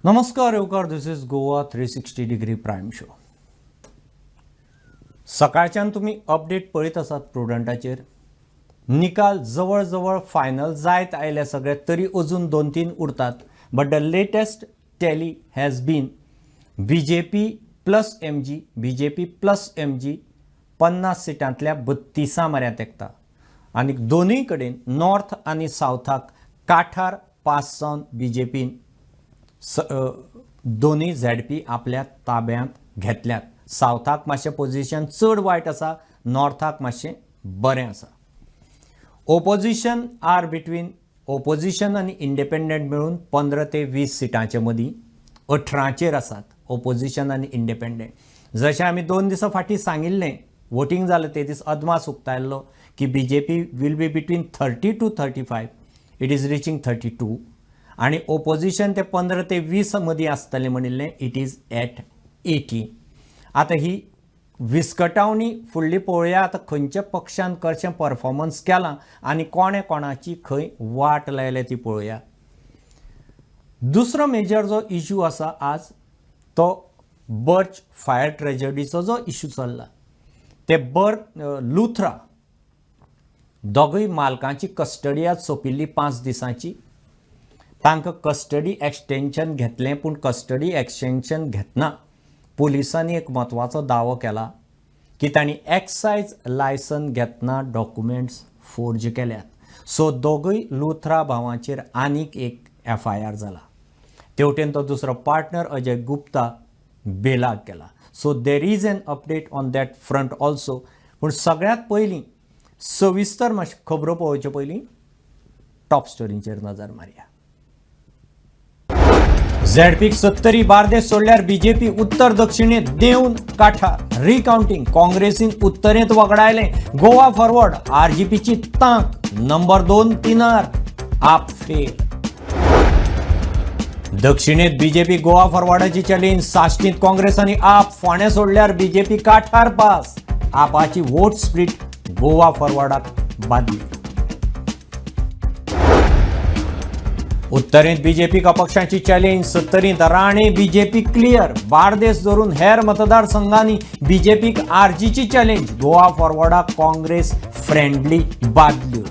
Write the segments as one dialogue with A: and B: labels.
A: नमस्कार येवकार, this is Goa 360 degree prime show. सकाळच्यान तुम्ही अपडेट पळयत आसात प्रुडंटाचेर. निकाल जवळ जवळ फायनल जायत आयले सगळे, तरी अजून 2-3 उरतात. But the latest tally has been BJP plus MG 50 सिटांतल्या 32 मार्या तेंकता. आनी दोनूय कडेन नॉर्थ आनी सावथाक काठार 5 सावन BJPन दोन्ही ZP आपल्या ताब्यांत घेतल्यात. सावथाक मातशें पोझिशन चड वायट आसा, नॉर्थाक मातशें बरें आसा. ओपोजिशन आर बिटवीन ओपोजिशन आनी इंडिपेंडंट मेळून 15 ते 20 सिटांचे मदीं 18चेर आसात ओपोजिशन आनी इंडिपेंडंट. जशें आमी 2 दिसां फाटीं सांगिल्लें, वोटींग जालें ते दीस अदमास उक्तायल्लो की BJP will be between 30 to 35. It is reaching 32. आणि ओपोजिशन ते 15 ते 20 मदीं आसतलें म्हणिल्लें. It is at 80. आतां ही विस्कटावणी फुडली पळोवया. आतां खंयच्या पक्षान कशें परफॉर्मन्स केलां आनी कोणे कोणाची खंय वाट लायल्या ती पळोवया. दुसरो मेजर जो इश्यू आसा आज, तो बर्च फायर ट्रेजडीचो जो इश्यू चल्ला. ते लुथरा दोगूय मालकांची कस्टडी आज सोंपिल्ली 5 दिसांची. तांकां कस्टडी एक्सटेंशन घेतलें, पूण कस्टडी एक्सटेंशन घेतना पुलिसांनी एक म्हत्वाचो दावो केला की तांणी एक्सायज लायसन घेतना डॉक्युमेंट्स फोर्ज केल्यात. सो दोगूय लुथरा भावांचेर आनीक एक FIR जाला. तेवटेन तो दुसरो पार्टनर अजय गुप्ता बेलाक गेला. So there is an update on that front also. पूण सगळ्यांत पयलीं सविस्तर मातशें खबरो पळोवचे पयलीं टॉप स्टोरींचेर नजर मारया. ZP 70 बार्देस सोडल्यार BJP उत्तर दक्षिणेत देंवन काठार. रिकाउंटिंग काँग्रेसीन उत्तरेंत वगडायलें. गोवा फॉरवर्ड RGPची तांक नंबर 2 तिनार. आप फेल. दक्षिणेत BJP गोवा फॉरवर्डाची चॅलेंज. साश्टींत काँग्रेस आनी आप फोंड्यां सोडल्यार BJP काठार पास. आपाची वोट स्प्लिट गोवा फॉरवर्डाक बादली. उत्तरेंत BJP अपक्षांची challenge. 70 Rane BJP clear. Bardez धरून हेर मतदारसंघांनी BJPक RGची चॅलेंज. गोवा फॉरवर्डाक काँग्रेस फ्रेंडली बादल्यो.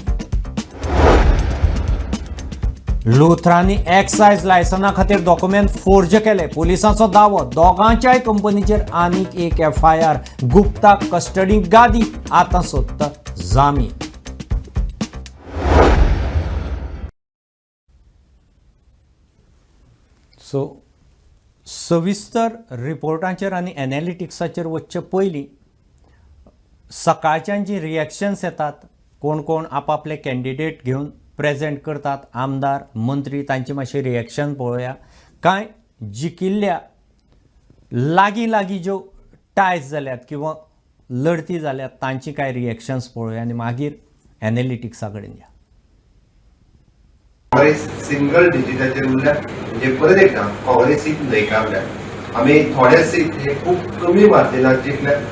A: लुथरांनी एक्सायज लायसना खातीर डॉक्युमेंट फोर्ज केले. पुलिसांचो दावो. दोगांच्याय कंपनीचेर आनीक एक FIR. गुप्ता कस्टडीक गादी. आतां सोदता जामीन. सो सविस्तर रिपोर्टांचेर आनी एनालिटिक्साचेर वचचे पयलीं सकाळच्यान जी रिएक्शन्स येतात, कोण कोण आपापले कॅन्डिडेट घेवन प्रेजेंट करतात, आमदार मंत्री, तांची मातशी रिएक्शन पळोवया. कांय जिकिल्ल्या लागीं ज्यो टायज जाल्यात किंवा लढती जाल्यात तांची कांय रिएक्शन्स पळोवया आनी मागीर एनालिटिक्सा कडेन या.
B: काँग्रेस सिंगल डिजिटाचेर उरल्या, म्हणजे परत एकदा काँग्रेसीक न्हयकारल्यात. आमी थोडे सीट हे खूब कमी मार्जिनात जिखल्यात,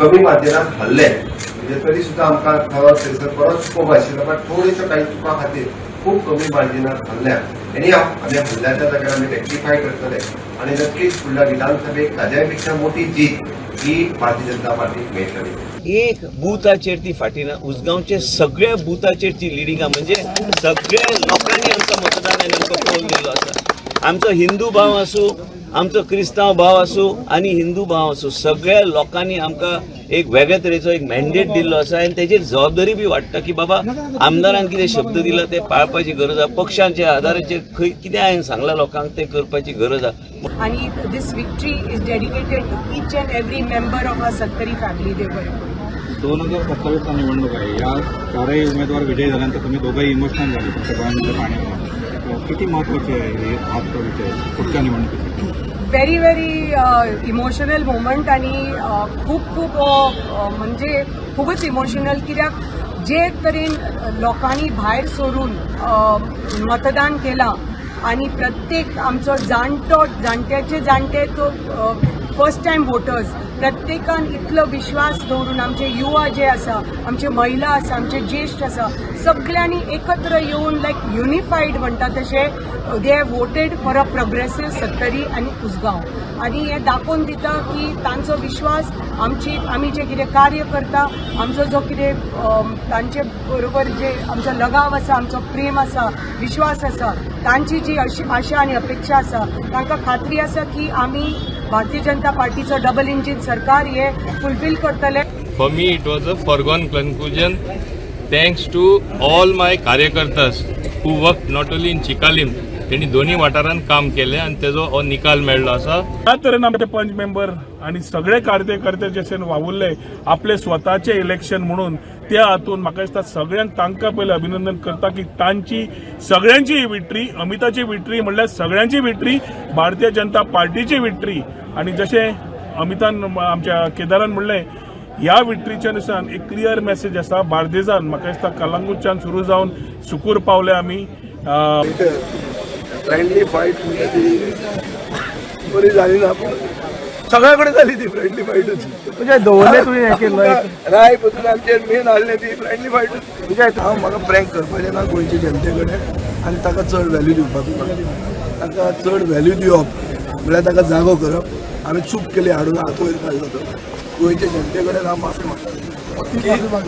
B: कमी मार्जिनात हरले. म्हणजे तरी सुद्दां आमकां थंयसर परत स्कोप आशिल्लो, बट थोड्याश्यो कांय चुकां खातीर खूब कमी मार्जिनात हरल्यात. एनी आमी हरल्याच्या जाग्यार आमी रेक्टिफाय करतले आनी नक्कीच फुडल्या विधानसभेक ताज्या पेक्षा मोठी जीत ही भारतीय जनता पार्टीक मेळटली.
C: एक बुथाचेर ती फाटीना. उसगांवचे सगळ्या बुथाचेर ती लिडिंगा, म्हणजे सगळ्या लोकांनी आमकां मतदारांनी आमकां कळोवन दिल्लो आसा. आमचो हिंदू भाव आसूं, आमचो क्रिस्तांव भाव आसूं आनी हिंदू भाव आसूं, सगळ्या लोकांनी आमकां एक वेगळ्या तरेचो एक मॅन्डेट दिल्लो आसा आनी तेजेर जबाबदारी बी वाडटा की बाबा आमदारांक कितें शब्द दिला ते पाळपाची गरज आसा. पक्षांच्या आदाराचेर खंय कितें हांवें सांगलां लोकांक ते करपाची गरज आसा.
D: And this victory is dedicated to each and every member of our Sattari family.
E: 2027 निवडणूक आहे. या चारही उमेदवार विजयी झाल्यानंतर तुम्ही दोघंही इमोशनल झाले तुमच्या डोळ्यांमध्ये पाणी आलं. किती महत्त्वाचे आहे आजचा विजय पुढच्या निवडणुकीसाठी?
D: व्हेरी इमोशनल मोमेंट आणि खूप म्हणजे खूपच इमोशनल. कित्याक जे तरेन लोकांनी भायर सरून मतदान केलां आणि प्रत्येक आमचो जाणटे तो फर्स्ट टायम वोटर्स प्रत्येकान इतलो विश्वास दवरून आमचे युवा जे आसा, आमचे महिला आसा, आमचे ज्येष्ठ आसा, सगळ्यांनी एकत्र येवन लायक युनिफाईड म्हणटा तशे they have voted for a progressive Sattari आनी उसगांव, आनी हे दाखोवन दिता की तांचो विश्वास आमी जे कितें कार्य करता, आमचो जो कितें तांचे बरोबर जे आमचो लगाव आसा, आमचो प्रेम आसा, विश्वास आसा, तांची जी आशा आनी अपेक्षा आसा, तांकां खात्री आसा की आमी भारतीय जनता पार्टीचो डबल इंजिन सरकार हे फुलफिल करतले.
F: For me, it was a foregone conclusion. Thanks to all my कार्यकर्तास who worked not only in Chikalim, त्यांनी दोन्ही वाठारांत काम केले आणि तेजो हो निकाल मेळ्ळो आसा.
G: त्या तरेन आमचे पंच मेंबर आणि सगळे कार्यकर्ते जशें वावुरले आपले स्वताचे इलेक्शन म्हणून, त्या हातून म्हाका दिसता सगळ्यांक तांकां पयलें अभिनंदन करता की तांची सगळ्यांची ही विक्ट्री, अमिताची विक्ट्री म्हणल्यार सगळ्यांची विक्ट्री, भारतीय जनता पार्टीची विक्ट्री. आणि जशें अमितान आमच्या केदारान म्हणलें, ह्या विक्ट्रीच्या दिसान एक क्लियर मेसेज आसा बार्देजान, म्हाका दिसता कलंगूटच्यान सुरू जावन सुकूर पावले आमी.
H: फ्रेंडली फाईट म्हणजे ती बरी झाली ना, पण सगळ्याकडे झाली ती फ्रेंडली फाईटच. म्हणजे दोघे तुम्ही राय बसून आमचे मेन आसले ती फ्रेंडली फाईटच. म्हणजे हांव म्हाका प्रँक करपाचें ना गोंयचे जनते कडेन, आनी ताका चड व्हॅल्यू दिवपाक, ताका चड व्हॅल्यू दिवप म्हळ्यार ताका जागो करप. आमी चूक केली, हाडून हात वयर काडलो तो गोंयचे जनते कडेन हांव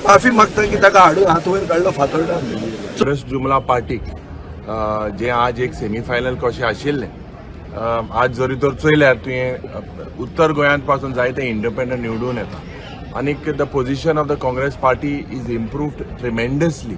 H: माफी मागता की ताका हाडून हात वयर काडलो फातोरडा.
I: काँग्रेस जुमला पार्टीक जे आज एक सेमीफायनल कशें आशिल्लें, आज जरी तर चोयल्यार तुवें उत्तर गोंयांत पासून जायते इंडिपेंडंट निवडून येता, आनीक the position of the Congress party is improved tremendously.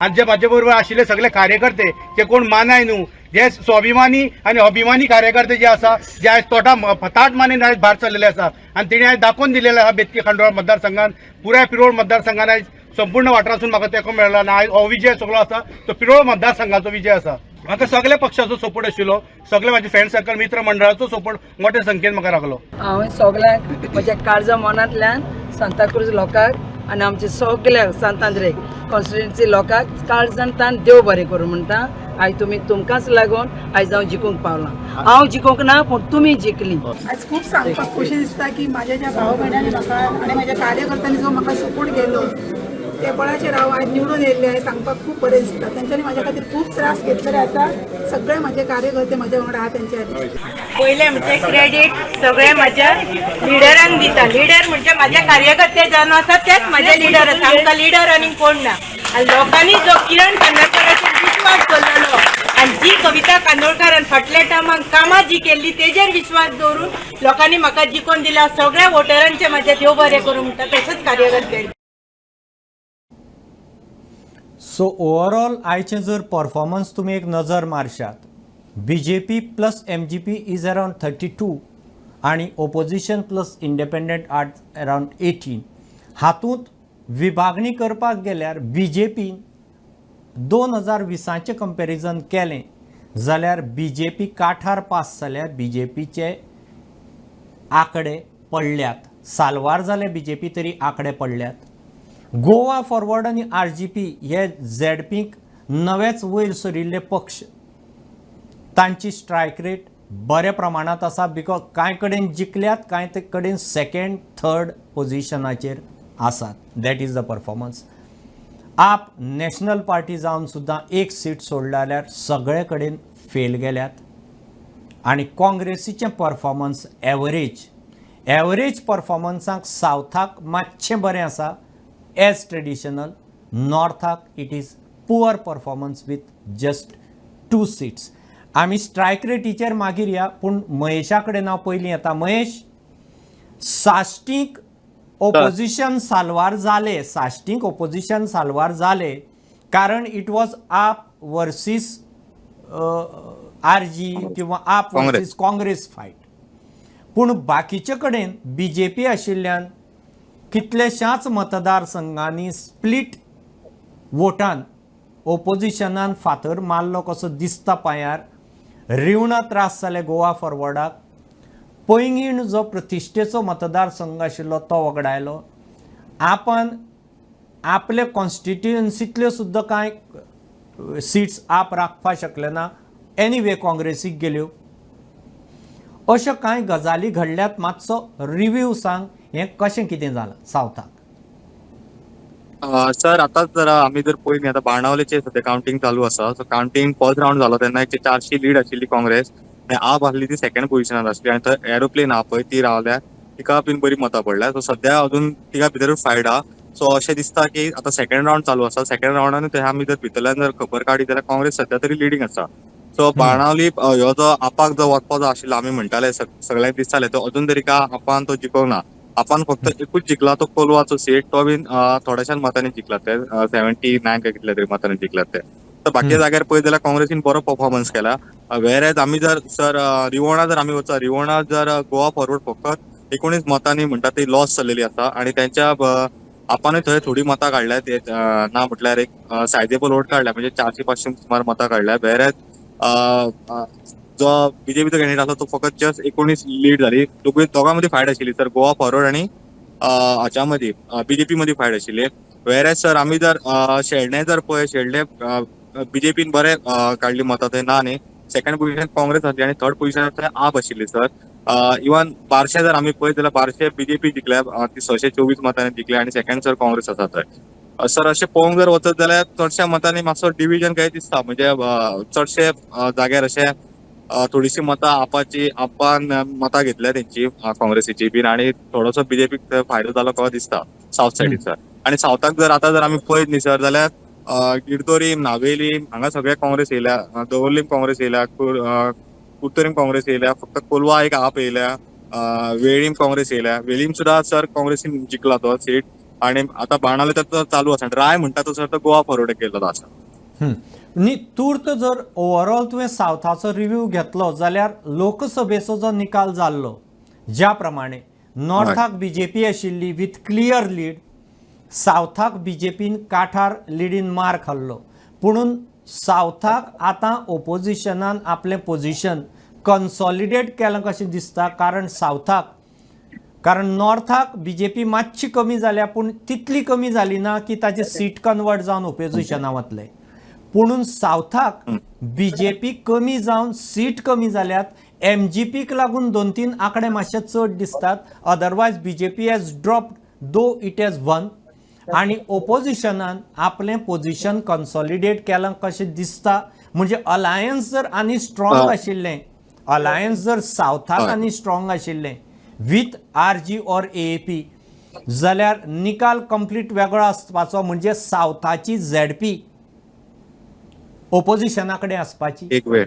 J: आज जे म्हाजे बरोबर आशिल्ले सगळे कार्यकर्ते जे कोण मानाय न्हू, जे स्वाभिमानी आनी अभिमानी कार्यकर्ते जे आसा, जे आयज ताट मानेन आयज भायर सरलेले आसा, आनी तेणी आयज दाखोवन दिलेले आसा बेतकी खंडोळा मतदारसंघात, पुराय पिरोळ मतदारसंघात आयज संपूर्ण वाठारासून म्हाका तेको मेळ्ळो आनी आयज हो विजय सगळो आसा तो पिरोळ मतदारसंघाचो विजय आसा. म्हाका सगळ्या पक्षाचो सपोर्ट आशिल्लो, सगळे म्हाजे फ्रेंड सर्कल मित्र मंडळाचो सपोर्ट मोठ्या संख्येन म्हाका लागलो.
K: हांवें सगळ्यांक म्हज्या काळजा मनांतल्यान सांताक्रूज लोकांक आनी आमचे सगळ्या सांत आंद्रे कॉन्स्टिट्युएन्सी लोकांक काळजांतल्यान देव बरें करूं म्हणटा. आयज तुमकांच लागून आयज हांव जिखूंक पावलां. हांव जिखूंक ना, पूण तुमी जिखली.
L: आज खूप सांगपाक खोशी दिसता की माझ्या ज्या भाव भयणांनी म्हाका आनी म्हाज्या कार्यकर्त्यांनी जो म्हाका सपोर्ट केलो, ते बळाचेर हांव आज निवडून येयल्ले आहे. सांगपाक खूप बरें दिसता. तेंच्यांनी म्हाज्या खातीर खूप त्रास घेतलेले आसा. सगळे म्हाजे कार्यकर्ते म्हाज्या वांगडा आहा तेंच्या खातीर.
D: पहिले म्हणजे क्रेडीट सगळे माझ्या लिडरांक दिता. लिडर म्हणजे माझ्या कार्यकर्ते जावन आसा तेच माझे लिडर आसा. आमकां लिडर आनी कोण ना. आनी लोकांनी जो किरण कांदोळकराचेर विश्वास दवरलेलो आनी जी कविता कांदोळकरान फाटल्या टायमाक कामां जी केल्ली तेजेर विश्वास दवरून लोकांनी म्हाका जिखोवन दिला. सगळ्या वोटरांचे म्हाजे देव बरें करूं म्हणटा तशेंच कार्यकर्ते.
A: सो ओवरऑल आयचे जर परफॉर्मन्स तुम्ही एक नजर मारशात, BJP plus MGP is around 32 आणि opposition plus independent art around 18. हातूंत विभागणी करपाक गेल्यार BJP 2020चे कंपॅरिजन केलें जाल्यार BJP काठार पास जाल्यार BJPचे आंकडे पडल्यात. साल्वार जाले BJP तरी आंकडे पडल्यात. गोवा फॉरवर्ड आणि RGP हे ZPक नवेच वयर सरिल्ले पक्ष, तांची स्ट्रायक रेट बऱ्या प्रमाणात आसा. बिकॉज कांय कडेन जिखल्यात, कांय कडेन सेकंड थर्ड पोझिशनाचेर आसात. That is the performance. आप नॅशनल पार्टी जावन सुद्दां एक सीट सोडला जाल्यार सगळे कडेन फेल गेल्यात. आणि काँग्रेसीचें परफॉर्मन्स एवरेज परफॉर्मन्साक सावथाक मातशें बरें आसा एज ट्रेडिशनल. नॉर्थाक it is poor performance with just 2 seats. आमी स्ट्रायक रेटीचेर मागीर या, पूण महेशा कडेन हांव पयलीं येता. महेश, साश्टीक ओपोजिशन साल्वार जाले कारण इट वॉज आप वर्सीस RG किंवा आप वर्सीस काँग्रेस फायट. पूण बाकीचे कडेन BJP आशिल्ल्यान कितलेशाच मतदारसंघांनी स्प्लिट वोटान ओपोजिशनान फातर मारलो कसो दिसता पांयार. रिवणा त्रास जाले गोवा फॉरवर्डाक. पैंगीण जो प्रतिश्ठेचो मतदारसंघ आशिल्लो तो वगडायलो. आपण आपले कॉन्स्टिट्युएन्सींतल्यो सुद्दां कांय सीट्स आप राखपाक शकले ना. एनीवे काँग्रेसीक गेल्यो. अश्यो कांय गजाली घडल्यात, मातसो रिव्ह्यू सांग, हें कशें कितें जालां सावथाक.
E: सर आतां जर आमी जर पळयलें आतां बाणावलेचें सद्या कावंटींग चालू आसा. सो कावंटींग फर्स्ट रावंड जालो तेन्ना 400 लीड आशिल्ली काँग्रेस आनी आप आसली ती सेकंड पोझिशनार आसली आनी थंय एरोप्लेन आहा पळय ती रावल्या, तिका बीन बरी मतां पडल्या. सो सद्या अजून तिका भितरूच फायट आहा. सो अशें दिसता की आतां सेकंड रावंड चालू आसा. सेकंड रावंडान थंय आमी जर भितरल्यान जर खबर काडी जाल्यार काँग्रेस सद्या तरी लिडींग आसा. सो बाणावली ह्यो जो आपाक जो वचपाचो आशिल्लो आमी म्हणटाले सगळ्यांक दिसताले तो अजून तरी का आपान तो जिखोवंक ना. आपान फक्त एकूच जिखला तो कोलवाचो सीट, तो बीन थोड्याशाच मतांनी जिखला ते 79 काय कितल्या तरी मतांनी जिखला ते. तर बाकी जाग्यार पळयत जाल्यार काँग्रेसीन बरो परफॉर्मन्स केला. वेरेज आमी जर सर रिवोणा जर आमी वचत, रिवोणा जर गोवा फॉरवर्ड फकत 19 मतांनी म्हणटा ती लॉस जाल्लेली आसा आनी त्यांच्या आपानूय थंय थोडी मतां काडल्यात, ना म्हटल्यार एक सायजेबल वोट काडल्या, म्हणजे 400-500 सुमार मतां काडल्या. वेरेज जो बीजेपीचो कॅन्डिडेट आसा तो फकत जस्ट 19 लीड जाली. दोगां मदीं फायट आशिल्ली सर, गोवा फॉरवर्ड आनी हाच्या मदीं बीजेपी मदीं फायट आशिल्ली. वेरेज सर आमी जर शेल्डें जर पळय, शेल्डें बीजेपीन बरें काडली मतां थंय ना न्ही. सेकंड पोझिशन काँग्रेस आसली आनी थर्ड पोझिशनार थंय आप आशिल्ली सर. इवन बार्शे जर आमी पळयत जाल्यार बार्शे बीजेपी जिखल्या, ती 624 मतांनी जिखल्या आनी सेकंड सर काँग्रेस आसा थंय. सर अशें पळोवंक जर वचत जाल्यार चडशा मतांनी मातसो डिव्हिजन काय दिसता, म्हणजे चडशे जाग्यार अशें थोडीशी मतां आपान मतां घेतल्या तेंची काँग्रेसीची बीन आनी थोडोसो बीजेपीक फायदो जालो कहो दिसता साऊथ सायडीचा. आनी सावथाक जर आतां जर आमी पळयत न्ही सर जाल्यार गिरदोरीम, नावेलीम हांगा सगळे काँग्रेस येयल्या, दवर्लीम काँग्रेस येयल्या, कुर्तोरीम काँग्रेस येयल्या, फक्त कोलवा एक आप येयल्या, वेळीम काँग्रेस येयल्या. वेळीम सुद्धा सर काँग्रेसीन जिखला तो सीट. आनी आतां बाणावले तर चालू आसा. राय म्हणटा तो सर तो गोवा फॉरवर्ड गेल्लो आसा.
A: न्ही तूर्त जर ओवरऑल तुवें सावथाचो रिव्ह्यू घेतलो जाल्यार लोकसभेचो जो निकाल जाल्लो ज्या प्रमाणे नॉर्थाक बीजेपी आशिल्ली विथ क्लियर लीड, सावथाक बीजेपीन काठार लिडीन मार खाल्लो. पुणून सावथाक आतां ओपोजिशनान आपलें पोझिशन कन्सॉलिडेट केलां कशें दिसता, कारण नॉर्थाक बीजेपी मातशी कमी जाल्या पूण तितली कमी जाली ना की ताची सीट कन्वर्ट जावन ओपोजिशनां वतले. पुणून सावथाक बीजेपी कमी जावन सीट कमी जाल्यात. एमजीपीक लागून 2-3 आंकडे मातशे चड दिसतात. Otherwise BJP has dropped though it has won. आनी ओपोजिशनान आपलें पोझिशन कन्सॉलिडेट केलां कशें दिसता. म्हणजे अलायन्स जर आनी स्ट्रॉंग आशिल्लें, अलायन्स जर सावथाक आनी स्ट्रॉंग आशिल्लें विथ आरजी ऑर एएपी जाल्यार निकाल कंप्लीट वेगळो आसपाचो. म्हणजे सावथाची झेडपी ओपोजिशना कडेन आसपाची.
E: एक वेळ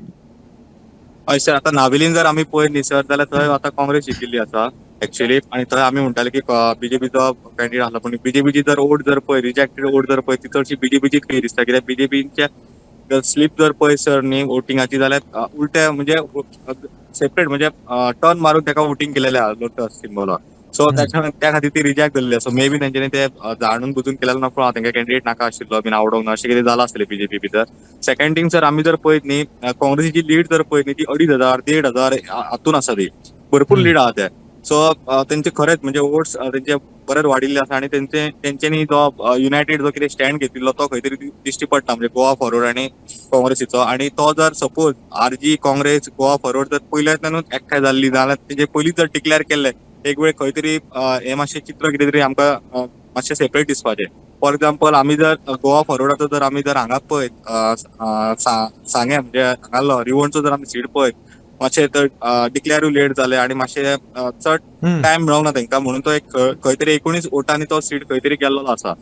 E: हय सर, आतां नावेलीन जर आमी पळयत न्ही सर जाल्यार थंय आतां काँग्रेस जिखिल्ली आसा एक्चुअली. आनी थंय आमी म्हणटाले की बीजेपीचो कॅन्डिडेट आसलो, पूण बीजेपीची जर वोट जर पळय, रिजेक्टेड वोट जर पळय, ती चडशी बीजेपीचीच खंय दिसता. कित्याक बीजेपीच्या स्लीप जर पळय सर न्ही वोटिंगाची जाल्यार उलटे म्हणजे सेपरेट म्हणजे टर्न मारून ताका वोटिंग केलेलें आहा लोटस सिम्बॉलाक. सो त्या खातीर ती रिजेक्ट जाल्ली आसा. मे बी तेंच्यांनी ते जाणून बुजून केलेलो नकळो तांकां कॅन्डिडेट नाका आशिल्लो बीन आवडोंक ना अशें कितें जालां आसतलें बीजेपी भितर. सेकंड थिंग सर आमी जर पळयत न्ही काँग्रेसीची लीड जर पळयत न्ही ती 2,500-1,500 हातून आसा ती भरपूर लीड आहा ते. सो तेंचे खरेंच म्हणजे वोट्स तेंचे बरेच वाडिल्ले आसा आनी तेंच्यांनी जो युनायटेड जो कितें स्टँड घेतिल्लो तो खंय तरी दिश्टी पडटा म्हणजे गोवा फॉरवर्ड आनी काँग्रेसीचो. आनी तो जर suppose RG Congress Goa forward जर पयल्याच्यानूच एकठांय जाल्ली जाल्यार तेंचे पयलींच जर डिक्लेअर केल्ले एक वेळ खंय तरी हें मातशें चित्र कितें तरी आमकां मातशें सेपरेट दिसपाचें. फॉर एक्झाम्पल आमी जर गोवा फॉरवर्डाचो जर आमी जर हांगा पळयत सांगे म्हणजे हांगालो रिवोणचो जर आमी सीट पळयत मातशें तर डिक्लेअरूय लेट जालें आनी मातशें चड टायम मेळोंक ना तांकां म्हणून तो एक खंय तरी 19 वोटांनी तो सीट खंय तरी गेल्लो आसा.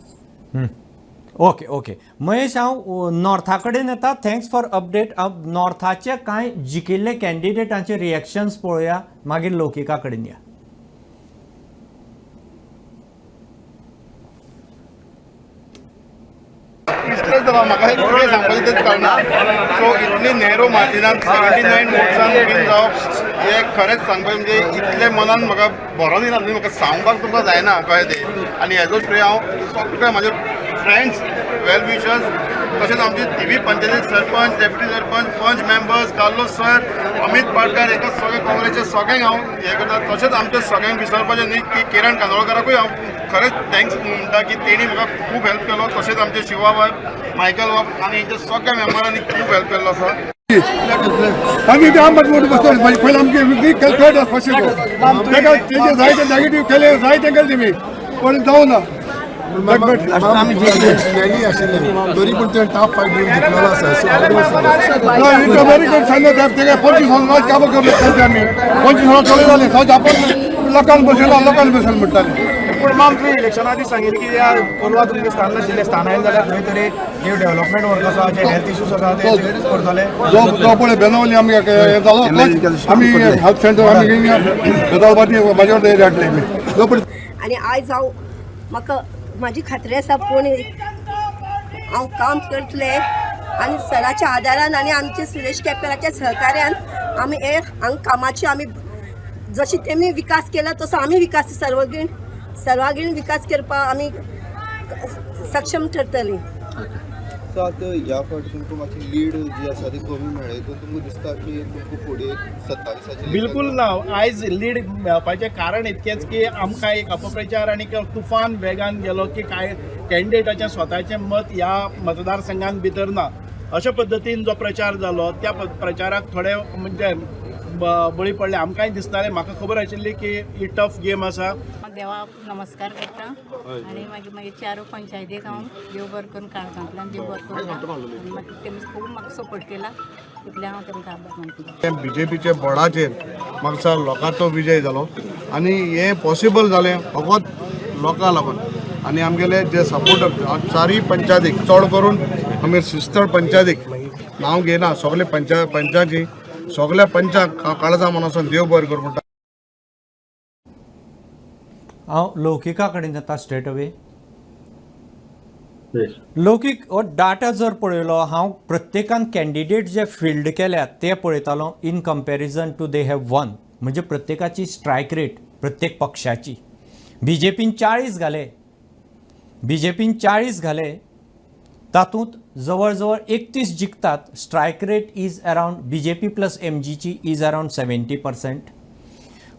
A: ओके महेश, हांव नॉर्था कडेन येता. Thanks for update. नॉर्थाचे कांय जिखिल्ले कॅन्डिडेटांचे रिएक्शन्स पळोवया, मागीर लौकिका कडेन या.
J: म्हाका एक कितें सांगपाचें तेच कळना. सो इतली नॅरो मार्जिनान 79 वोट्सान विन जावप हें खरेंच सांगपाचें म्हणजे इतले मनान म्हाका बरो दिना न्ही, म्हाका सांगपाक तुमकां जायना कळ्ळें तें. आनी हेजो श्रेय हांव सगळे म्हाजे फ्रेंड्स, वेल विशर्स, तशेंच आमचे TV पंचायत सरपंच, डेप्युटी सरपंच, पंच मेंबर्स, कार्लोस सर, अमित पाडकार, हेका सगळे काँग्रेसचे सगळ्यांक हांव हें करता. तशेंच आमच्या सगळ्यांक विसरपाचें न्ही की किरण कांदोळकराकूय हांव खरेंच थँक्स म्हणटा की तेणी म्हाका खूब हेल्प केलो. तशेंच आमचे शिवा बाब, मायकल बाब आनी हेंच्या सगळ्या मेंबरांनी खूब हेल्प केल्लो आसा.
H: आम्ही ते आंबट मोठ बसतो पहिले आमचे थर्ड फर्स्ट तेजे जायते नेगेटिव्ह केले जायते केले मी पण जाऊ ना
B: तरी पण ते टॉप फाईट जिंकलेला
H: व्हेरी गुड सांगत ते काय 25 काम करले आम्ही 25 चले झाले सहज आपण लोकांना बसेल म्हणताले
J: पूण माम तुवें इलेक्शना आदी सांगिल्लें की या परवा तुमकां स्थान नाशिल्लें स्थान आयलें जाल्यार खंय तरी जे डेव्हलपमेंट वर्क आसा जे हेल्थ इश्यूज आसा ते करतले
H: जो पळय बेनावली आमी हे जालो आमी हेल्थ सेंटर आमी बेदालबाटी म्हाजे वाटे हाडले आमी
L: आणि आयज हांव म्हाका म्हाजी खात्री आसा पूण हांव काम करतलें आनी सराच्या आदारान आनी आमचे सुरेश केपेराच्या सहकार्यान आमी हे हांगा कामाची आमी जशी तेमी विकास केला तसो आमी विकास सर्वांगीण विकास करपाक आमी सक्षम ठरतली.
B: सो आतां ह्या फावटी तुमकां मातशी लीड जी आसा ती कमी मेळ्ळी तर तुमकां दिसता की तुमकां फुडें 27
J: बिलकुल ना. आयज लीड मेळपाचें कारण इतकेंच की आमकां एक अपप्रचार आनी तुफान वेगान गेलो की कांय कॅन्डिडेटाचें स्वताचें मत ह्या मतदारसंघान भितर ना. अशा पद्दतीन जो प्रचार जालो त्या प्रचाराक थोडे म्हणजे बळी पडले. आमकांय दिसतालें म्हाका खबर आशिल्ली की ही टफ गेम आसा.
L: देवाक नमस्कार करता आनी मागीर चारू पंचायतीक हांव देव बरें करून काळजांतल्यान देव बरें करता आनी मागीर तेमी खूब म्हाका सपोर्ट केला तितले हांव तेमकां आभार मानता.
J: बीजेपीच्या बोर्डाचेर म्हाका दिसता लोकांचो विजय जालो आनी हें पॉसिबल जालें फकत लोकां लागून आनी आमगेले जे सपोर्टर चारय पंचायतीक चड करून आमी शिस्तळ पंचायतीक नांव घेयना सगळे पंचांची सगळ्या पंचाक काळजा मनासून देव बरें करूं म्हणटा.
A: हांव लौकिका कडेन येता स्ट्रेट अवे. लौकीक हो डाटा जर पळयलो हांव प्रत्येकान कॅन्डिडेट जे फिल्ड केल्यात ते पळयतालो in comparison to they have won म्हणजे प्रत्येकाची स्ट्रायक रेट प्रत्येक पक्षाची बीजेपीन 40 घाले तातूंत जवळ जवळ 31 जिखतात. Strike rate is around BJP plus MGची इज अरावंड 70%.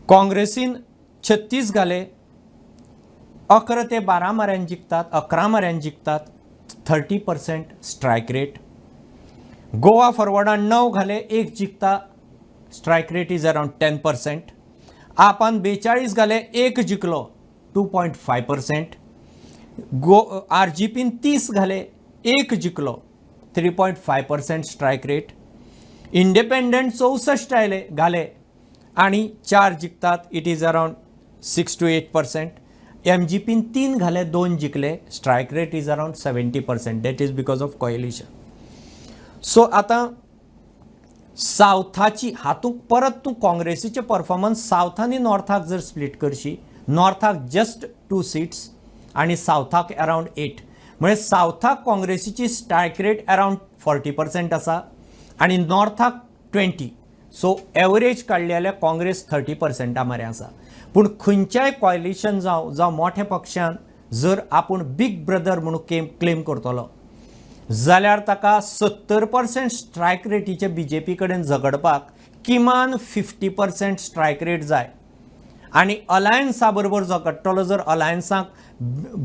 A: काँग्रेसीन 36 घाले 11 ते 12 माऱ्यान जिखतात 11 माऱ्यान जिखतात 30% स्ट्रायक रेट. गोवा फॉरवर्डान 9 घाले 1 जिखता स्ट्रायक रेट इज अरावंड 10%. आपान 42 घाले 1 जिखलो 2.5%. RGPन 30 घाले 1 जिखलो 3.5% स्ट्रायक रेट. इंडिपेंडंट 64 घाले आणि 4 जिखतात इट इज अरावंड 6 to 8%. MGPन 3 घाले 2 जिखले strike rate is around 70%. That is because of coalition. So आतां सावथाची हातूंत परत तूं काँग्रेसीचे परफॉर्मन्स सावथ आनी नॉर्थाक जर स्प्लीट करशी नॉर्थाक जस्ट 2 सीट्स आणि सावथाक अरावंड 8 म्हणजे सावथाक काँग्रेसीची स्ट्रायक रेट अरावंड 40% आसा आणि नॉर्थाक 20. सो एवरेज काडली जाल्यार काँग्रेस 30% मारे आसा. पूण खंयच्याय कॉयलिशन जावं मोठ्या पक्षान जर आपूण बीग ब्रदर म्हणून क्लेम करतलो जाल्यार ताका 70% स्ट्रायक रेटीचे बीजेपी कडेन झगडपाक किमान 50% स्ट्रायक रेट जाय. आणि अलायन्सा बरोबर झगडटलो जर अलायन्साक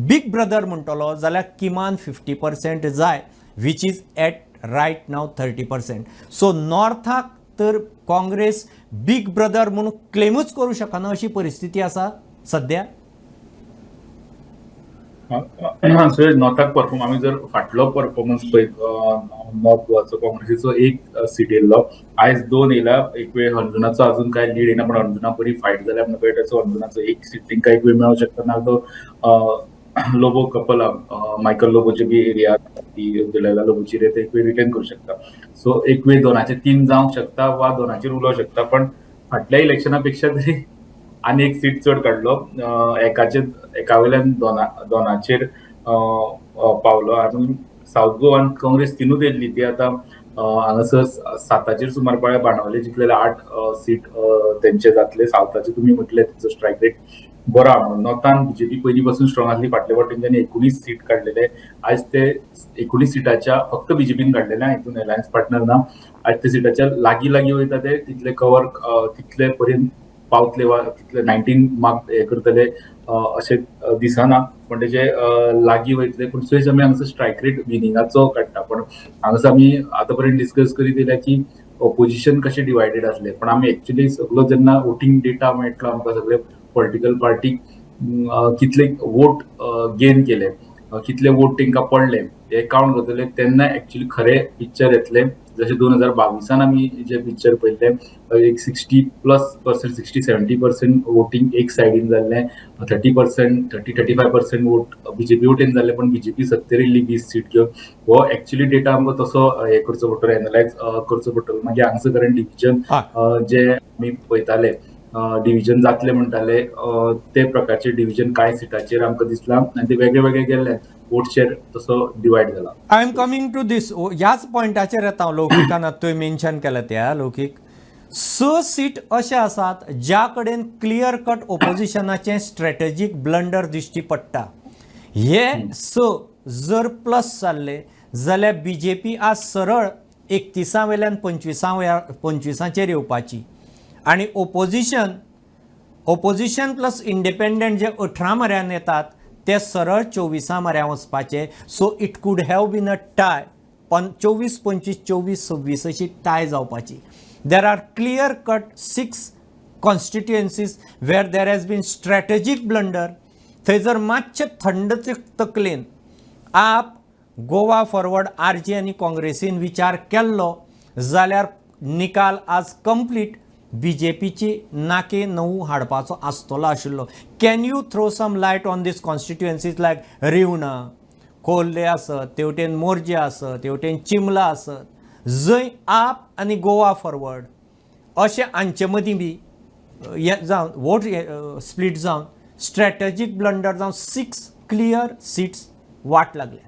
A: बीग ब्रदर म्हणटलो जाल्यार किमान 50% जाय which is at right now 30%. So नॉर्थाक तर काँग्रेस बीग ब्रदर म्हणून क्लेमूच करूं शकना अशी परिस्थिती आसा सध्या.
M: नॉर्थाक परफॉर्म आमी जर फाटलो परफॉर्मन्स पळयत नॉर्थ गोवाचो काँग्रेसीचो 1 सीट येयल्लो आयज 2 येयला. एक वेळ अंजुनाचो अजून काय लीड येना पण अंजुना बरी फायट जाल्या म्हणून कळटा. अंजुनाचो 1 सीट तांकां एक वेळ मेळूंक शकता ना तो लोबो कपल मायकल लोबोचे बी एरिया ती दिलेला लोबोची रेट एक वेळ रिटर्न करूं शकता. सो एक वेळ 2-3 जावंक शकता वा 2 उलोवंक शकता. पण फाटल्या इलेक्शना पेक्षा तरी आनी एक सीट चड काडलो एका वयल्यान 2 पावलो. आनी साऊथ गोवान काँग्रेस 3 येयल्ली ती आतां हांगासर 7 सुमार पळय बाणावले जिखलेले 8 सीट तेंचे जातले. सावथाचे तुमी म्हटले तेंचो स्ट्रायक रेट बरो आहा म्हणून. नॉर्थान बीजेपी पयलीं पासून स्ट्रॉंग आसली. फाटल्या फावटी तेंच्यांनी 19 सीट काडलेले. आयज ते 19 सीटाच्या फक्त बीजेपीन काडलेले हितून अलायन्स पार्टनर ना. आयज ते सीटाच्या लागीं वयता ते तितले कवर तितले पर्यंत पावतले वा तितले 19 मार्क हे करतले अशें दिसना. पण तेजे लागीं वयतले. पूण थंयच आमी हांगासर स्ट्रायक रेट विनिंगाचो काडटा. पण हांगासर आमी आतां पर्यंत डिस्कस करीत येयल्या की ऑपोजिशन कशें डिवायडेड आसलें, पण आमी एक्चुअली सगळो जेन्ना वोटींग डेटा मेळटलो आमकां सगळे पॉलिटिकल पार्टीक कितले वोट गेन केले, कितले वोट तांकां पडले हे काउंट करतले तेन्ना एक्चुअली खरे पिक्चर येतले. जशें 2022 आमी जे पिक्चर पळयल्ले, एक 60% 60-70% वोटींग एक सायडीन जाल्लें, 30-35% वोट बीजेपी वटेन जाल्ले, पण बीजेपी सत्तेर येयल्ली 20 सीट घेवन. हो एक्चुअली डेटा आमकां तसो हे करचो पडटलो, एनालायज करचो पडटलो. मागीर हांगसर करेंट डिव्हिजन जे आमी पळयताले, डिव्हिजन जातले म्हणटाले, ते प्रकारचे डिव्हिजन कांय सिटाचेर आमकां दिसला आनी ते वेगळे वेगळे गेल्ले, वोट शेअर तसो डिवायड जाला.
A: आय एम कमिंग टू दीस. ह्याच पॉयंटाचेर येता हांव. लौकिकान तुवें मेन्शन केलें त्या लौकीक 6 सीट अशे आसात ज्या कडेन क्लियर कट ऑपोजिशनाचें स्ट्रॅटेजीक ब्लंडर दिश्टी पडटा. हे 6 जर प्लस जाल्ले जाल्यार बीजेपी आज सरळ 31 वयल्यान 25चेर येवपाची आनी ऑपोजिशन प्लस इंडिपेंडंट जे 18 म्हऱ्यान येतात ते सरळ 24 म्हऱ्यान वचपाचे. So it could have been a tie. 24, 25, 24, 26 अशी टाय जावपाची. There are clear cut 6 constituencies where there has been strategic blunder. थंय जर मातशे थंड तकलेन आप, गोवा फॉरवर्ड, आरजे आनी काँग्रेसीन विचार केल्लो जाल्यार निकाल आज कंप्लीट बीजेपीची नाके 9 हाडपाचो आसतलो आशिल्लो. Can you throw some light on these constituencies like Rivona, कोल्हे आसत, तेवटेन मोर्जे आसत, तेवटेन चिमला आसत, जंय आप आनी गोवा फॉरवर्ड अशे हांचे मदीं बी जावन वोट स्प्लीट जावन स्ट्रॅटेजीक ब्लंडर जावन 6 क्लियर सीट्स वाट लागल्या.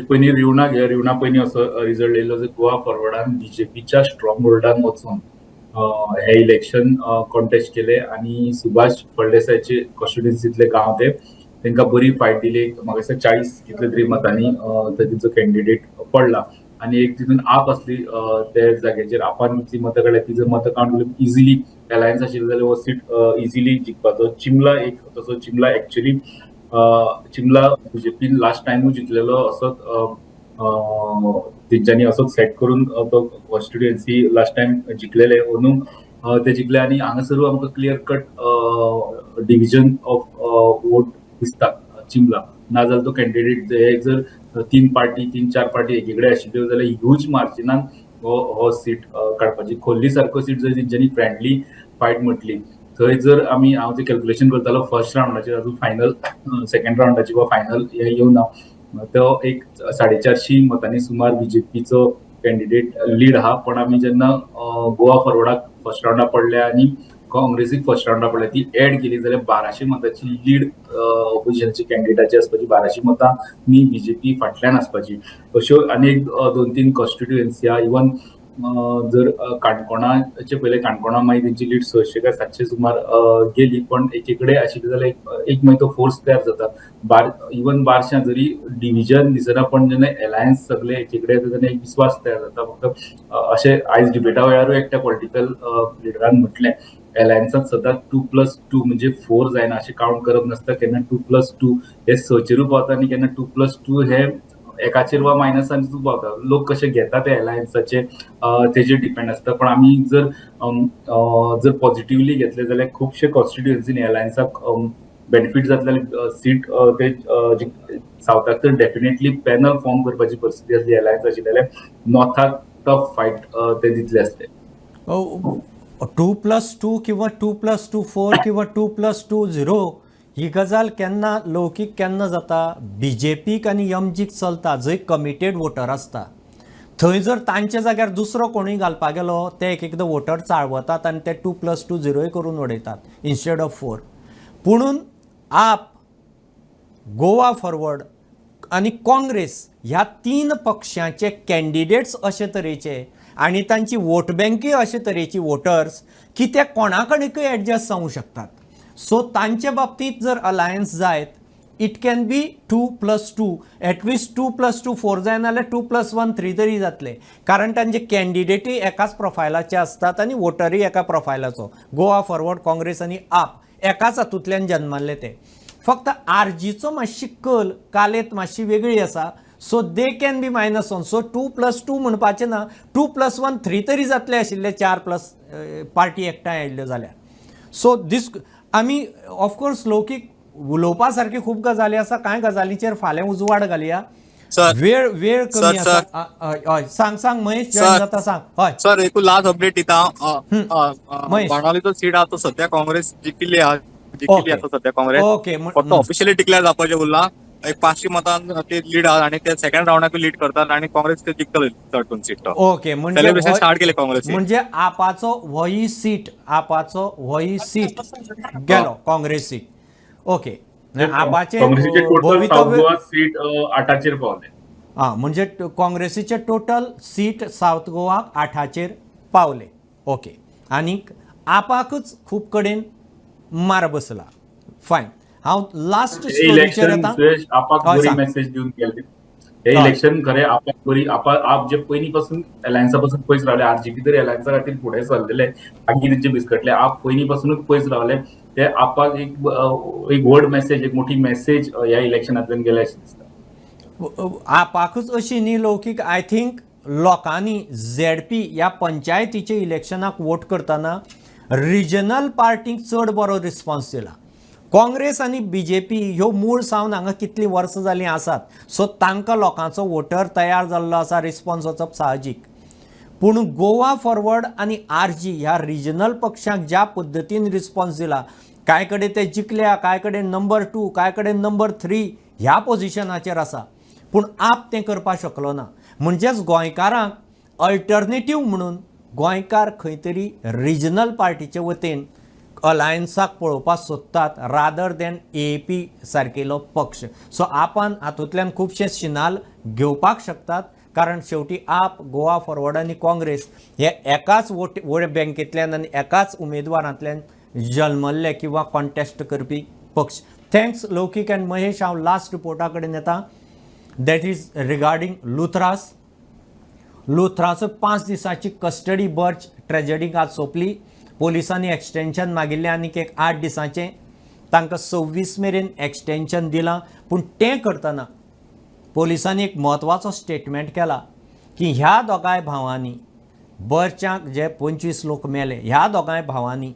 M: पयलीं रिवणा पयलीं असो रिजल्ट येयलो जर गोवा फॉरवर्डान बीजेपीच्या स्ट्रॉंग होल्डान वचून हे इलेक्शन कॉन्टेस्ट केले आनी सुभाष फळदेसायचे कॉन्स्टिट्युएन्सींतले गांव तांकां बरी फायट दिली. म्हाका दिसता 40 कितले तरी मतांनी तांचो कॅन्डिडेट पडला आनी एक तितून आप आसली त्या जाग्याचेर आपान कितली मतां काडल्या ती जर मतां काउंट केली इजिली अलायन्स आशिल्ली जाल्यार हो सीट इजिली जिखपाचो. चिमला एक तसो चिमला एक्चुअली चिमला बीजेपीन लास्ट टायमूय जिखलेलो असोच तेंच्यांनी असोच सेट करून तो कॉन्स्टिट्युएन्सी लास्ट टायम जिखलेले म्हणून ते जिखले आनी हांगासर आमकां clear cut division of vote दिसता चिमला. नाजाल्यार तो कॅन्डिडेट हे जर 3-4 पार्टी एकीकडे आशिल्ल्यो जाल्यार ह्यूज मार्जिनान हो सीट काडपाची. खोर्ली सारको सीट जर तेंच्यांनी फ्रेंडली फायट म्हटली थंय जर आमी हांव ते कॅल्क्युलेशन करतालो फर्स्ट राउंडाचेर अजून फायनल सेकंड राउंडाची वा फायनल हे येवना, तो एक 450 मतांनी सुमार बीजेपीचो कॅन्डिडेट लीड आहा. पण आमी जेन्ना गोवा फॉरवर्डाक फर्स्ट राउंडा पडल्या आनी काँग्रेसीक फर्स्ट राउंडा पडल्या ती एड केली जाल्यार 1200 मतांची लीड ऑपोजिशनची कॅन्डिडेटाची आसपाची. 1200 मतांनी बीजेपी फाटल्यान आसपाची. अश्यो अनेक 2-3 कॉन्स्टिट्युएन्सी आहा. इवन जर काणकोणाचे पयले काणकोणा मागीर तेंची लीड 600 काय 700 सुमार गेली, पण एकीकडे आशिल्ली जाल्यार एक मागीर तो फोर्स तयार जाता. इवन बारश्यां जरी डिव्हिजन दिसना पण जेन्ना अलायन्स सगळे एकीकडे येता तेन्ना एक विस्वास तयार जाता. फक्त अशें आयज डिबेटा वेळारूय एकट्या पॉलिटिकल लिडरान म्हटलें अलायन्सात सदांच 2+2 म्हणजे 4 जायना अशें काउंट करप नासता. केन्ना 2+2 हे 6चेरूय पावता आनी केन्ना 2+2 हे एकाचेर वा मायनसान पावता. लोक कशे घेता ते अलायन्साचे तेजेर डिपेंड आसता. पण आमी जर पॉझिटिव्हली घेतले जाल्यार खुबशे कॉन्स्टिट्युएन्सीनी अलायन्साक बेनिफीट जातले. सीट ते सावथाक तर डेफिनेटली पॅनल फॉर्म करपाची परिस्थिती आसली अलायन्स आशिल्ली जाल्यार नॉर्थाक टफ फायट ते दितले आसले.
A: 2+2 किंवा 2+2 4 किंवा 2+2 0 ही गजाल केन्ना लौकीक केन्ना जाता बीजेपीक आनी एमजीक चलता जंय कमिटेड वोटर आसता. थंय जर तांच्या जाग्यार दुसरो कोणूय घालपाक गेलो ते एकदां वोटर चाळवतात आनी ते 2+2 0 करून उडयतात इन्स्टेड ऑफ 4. पुणून आप, गोवा फॉरवर्ड आनी काँग्रेस ह्या 3 पक्षांचे कॅन्डिडेट्स अशे तरेचे आनी तांची वोट बँकूय अशे तरेची वोटर्स की ते कोणाकडेनूय एडजस्ट जावंक शकतात. सो तांचे बाबतींत जर अलायन्स जायत इट कॅन बी 2+2 एटलिस्ट 2+2 4 जायना जाल्यार 2+1 3 तरी जातले. कारण तांचे कॅन्डिडेटूय एकाच प्रोफायलाचे आसतात आनी वोटरूय एका प्रोफायलाचो. गोवा फॉरवर्ड, काँग्रेस आनी आप एकाच हातूंतल्यान जन्मल्ले ते. फक्त आरजीचो मातशी कल कालेत मातशी वेगळी आसा. So they can be -1. So 2+2 म्हणपाचें ना, 2+1 3 तरी जातले आशिल्ले, 4+ पार्टी एकठांय आयिल्ल्यो जाल्यार. सो दीस आमी ऑफकोर्स लौकीक उलोवपा सारकी खूब गजाली आसा. कांय गजालींचेर फाल्यां उजवाड घालया. वेळ कमी आसा. हय सांग महेश, जॉइन जाता सांग. हय
E: सर, एक लास्ट अपडेट दिता.
A: महेश.
E: बाणावलेचो सीट आहा तो सध्या काँग्रेस जिखिल्ली आसा सध्या काँग्रेस.
A: ओके
E: फक्त ऑफिशियली डिक्लेअर जावपाचें उरलां. एक 500 मतांन ते लीड आहा आणि ते सेकंड राउंडाक लीड करतात आणि काँग्रेस ते जिखतले चड सीट.
A: ओके,
E: सेलिब्रेशन स्टार्ट केले काँग्रेस.
A: म्हणजे आपाचो होई सीट गेलो काँग्रेसीक. ओके, आपाचे
M: काँग्रेसीचे टोटल साऊथ
A: भवितव्य
M: गोवा सीट 8चेर पावले.
A: म्हणजे काँग्रेसीचे टोटल सीट साऊथ गोवाक 8चेर पावले. ओके, आनीक आपाकच खूब कडेन मार बसला. फायन. हांव लास्ट स्टोरीचेर येता.
M: आपाक बरी मेसेज दिवन गेले. हे इलेक्शन खरें आपाक बरी आप जे पयलीं पासून अलायन्सा पासून पयस रावले, आरजीपी तरी अलायन्सा खातीर फुडें सरलेले, मागीर तेंचे बिस्कटले. आप पयलीं पासूनच पयस रावले. ते आपाक एक व्हड मेसेज, एक मोठी मेसेज ह्या इलेक्शनांतल्यान गेले अशें दिसता.
A: आपाकच अशी न्ही लौकीक. आय थिंक लोकांनी ZP ह्या पंचायतीच्या इलेक्शनाक वोट करतना रिजनल पार्टीक चड बरो रिस्पॉन्स दिला. काँग्रेस आनी BJP ह्यो मूळ सावन हांगा कितलीं वर्सां जालीं आसात. सो तांकां लोकांचो वोटर तयार जाल्लो आसा, रिस्पॉन्स वचप साहजीक. पूण गोवा फॉरवर्ड आनी RG ह्या रिजनल पक्षांक ज्या पद्दतीन रिस्पॉन्स दिला, कांय कडेन ते जिखल्या, कांय कडेन नंबर 2, कांय कडेन नंबर 3 ह्या पोझिशनाचेर आसा. पूण आप तें करपाक शकलो ना. म्हणजेच गोंयकारांक अल्टरनेटीव म्हणून गोंयकार खंय तरी रिजनल पार्टीचे वतीन अलायन्साक पळोवपाक सोदतात रादर दॅन AAP सारकेलो पक्ष. सो आपण हातूंतल्यान खुबशे शिनाल घेवपाक शकतात, कारण शेवटी आप, गोवा फॉरवर्ड आनी काँग्रेस हे एकाच वोट बँकेंतल्यान आनी एकाच उमेदवारांतल्यान जल्मल्ले किंवा कॉन्टेस्ट करपी पक्ष. Thanks Laukik and Mahesh. हांव लास्ट रिपोर्टा कडेन येता. That is regarding Luthras. लुथराचो 5 दिसांची कस्टडी बर्च ट्रेजेडीक आज सोंपली. पोलिसांनी एक्सटेन्शन मागिल्लें आनीक एक 8 दिसांचें. तांकां 26 मेरेन एक्सटेन्शन दिलां. पूण तें करतना पोलिसांनी एक म्हत्वाचो स्टेटमेंट केला की ह्या दोगांय भावांनी, बर्चाक जे 25 लोक मेले, ह्या दोगांय भावांनी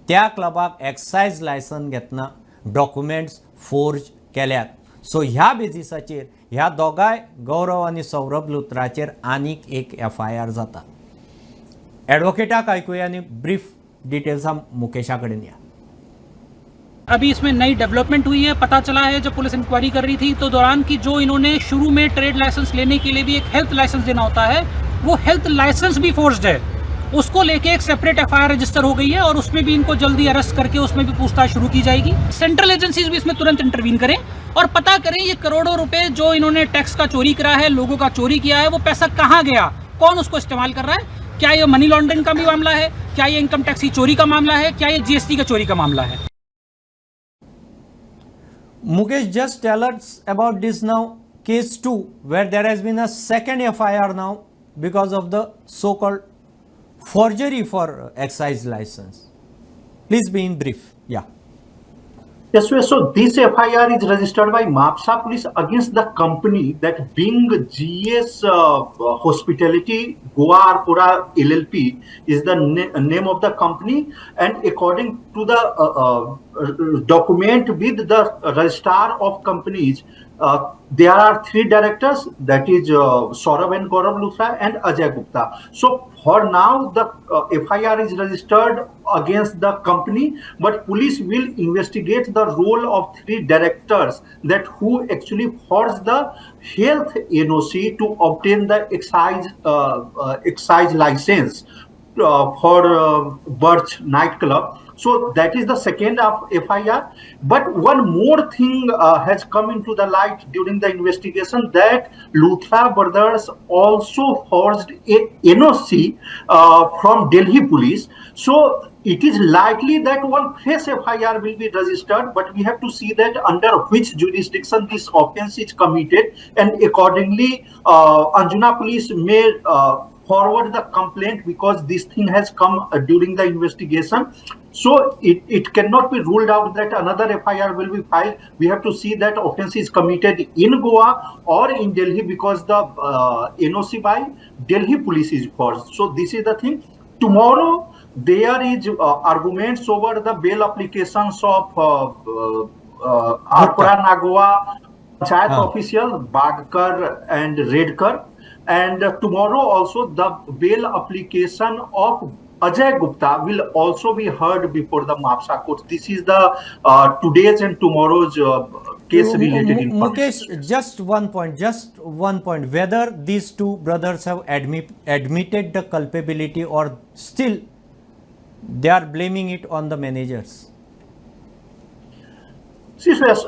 A: त्या क्लबाक एक्सायज लायसन घेतना डॉक्युमेंट्स फोर्ज केल्यात. सो ह्या बेजिसाचेर ह्या दोगांय गौरव आनी सौरभ लुथराचेर आनीक एक FIR जाता. एडवोकेटाक आयकुया आनी ब्रीफ डिटेल्स मुकेशा कडेन या.
N: अभी इसमें नई डेवलपमेंट हुई है. पता चला है जब पुलिस इंक्वायरी कर रही थी तो दौरान कि जो इन्होंने शुरू में ट्रेड लाइसेंस लेने के लिए भी एक हेल्थ लाइसेंस देना होता है, वो हेल्थ लाइसेंस भी फोर्स्ड है. उसको लेके एक सेपरेट FIR रजिस्टर हो गई है और उसमें भी इनको जल्दी अरेस्ट करके उसमें भी पूछताछ शुरू की जाएगी. सेंट्रल एजेंसीज भी इसमें तुरंत इंटरवीन करें और पता करें ये करोड़ों रुपए जो इन्होंने टैक्स का चोरी करा है, लोगों का चोरी किया है, वो पैसा कहाँ गया, कौन उसको इस्तेमाल कर रहा है. क्या ये मनी लॉन्ड्रिंग का भी मामला है, क्या ये इनकम टैक्स की चोरी का मामला है, क्या ये GST का चोरी का मामला है.
A: Mukesh, just tell us about this now, case 2, where there has been a second FIR now because of the so-called forgery for excise license. Please be in brief. Yeah.
O: Yes, so this FIR is registered by Mapsa Police against the company that being GS Hospitality Goa Arpura LLP is the name of the company, and according to the document with the registrar of companies, there are 3 directors, that is Saurabh and Gaurav Luthra and Ajay Gupta. So for now the FIR is registered against the company, but police will investigate the role of 3 directors that who actually forged the health NOC to obtain the excise license for Birch nightclub. So that is the second FIR. But one more thing has come into the light during the investigation, that Luthra brothers also forged a NOC from Delhi police. So it is likely that one fresh FIR will be registered, but we have to see that under which jurisdiction this offence is committed, and accordingly Anjuna police may forward the complaint, because this thing has come during the investigation. So it cannot be ruled out that another FIR will be filed. We have to see that offense is committed in Goa or in Delhi, because the NOC by Delhi police is forged. So this is the thing. Tomorrow there is arguments over the bail applications of Arpura Nagwa Panchayat official Bagkar and Redkar, and tomorrow also the bail application of Ajay Gupta will also be heard before the MAPSA court. This is the today's and tomorrow's case related information.
A: Mukesh, just one point. Whether these two brothers have admitted the culpability, or still they are blaming it on the managers?
O: See, yes,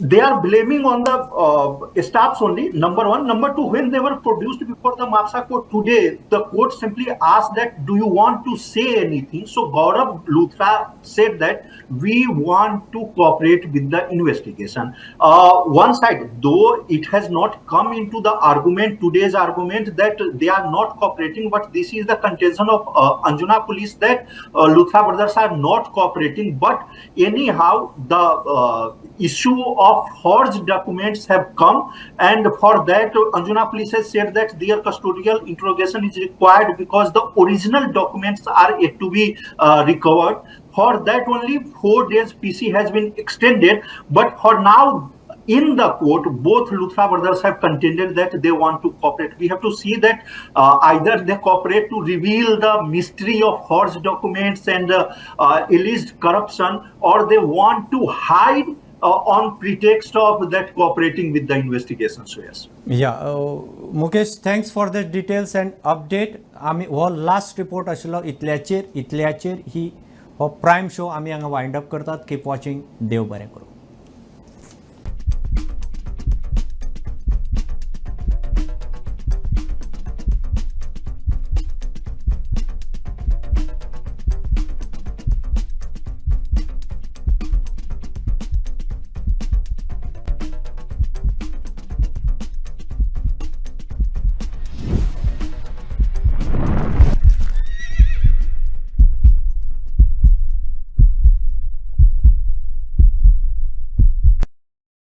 O: they are blaming on the staffs only, number one. Number two, when they were produced before the MAPSA court today, the court simply asked that, do you want to say anything? So Gaurav Luthra said that we want to cooperate with the investigation. One side, though it has not come into the argument, today's argument, that they are not cooperating, but this is the contention of Anjuna police that Luthra brothers are not cooperating. But anyhow, the issue of forged documents have come, and for that Anjuna police has said that their custodial interrogation is required because the original documents are yet to be recovered. For that only 4 days PC has been extended, but for now in the court both Luthra brothers have contended that they want to cooperate. We have to see that either they cooperate to reveal the mystery of forged documents and alleged corruption, or they want to hide on pretext of that cooperating with the investigation. So yes.
A: Yeah, Mukesh, thanks for the details and update. आम्ही हो last report आशिल्लो इतल्याचेर ही हो prime show आमी हांगा wind up करतात. Keep watching. देव बरें करूं.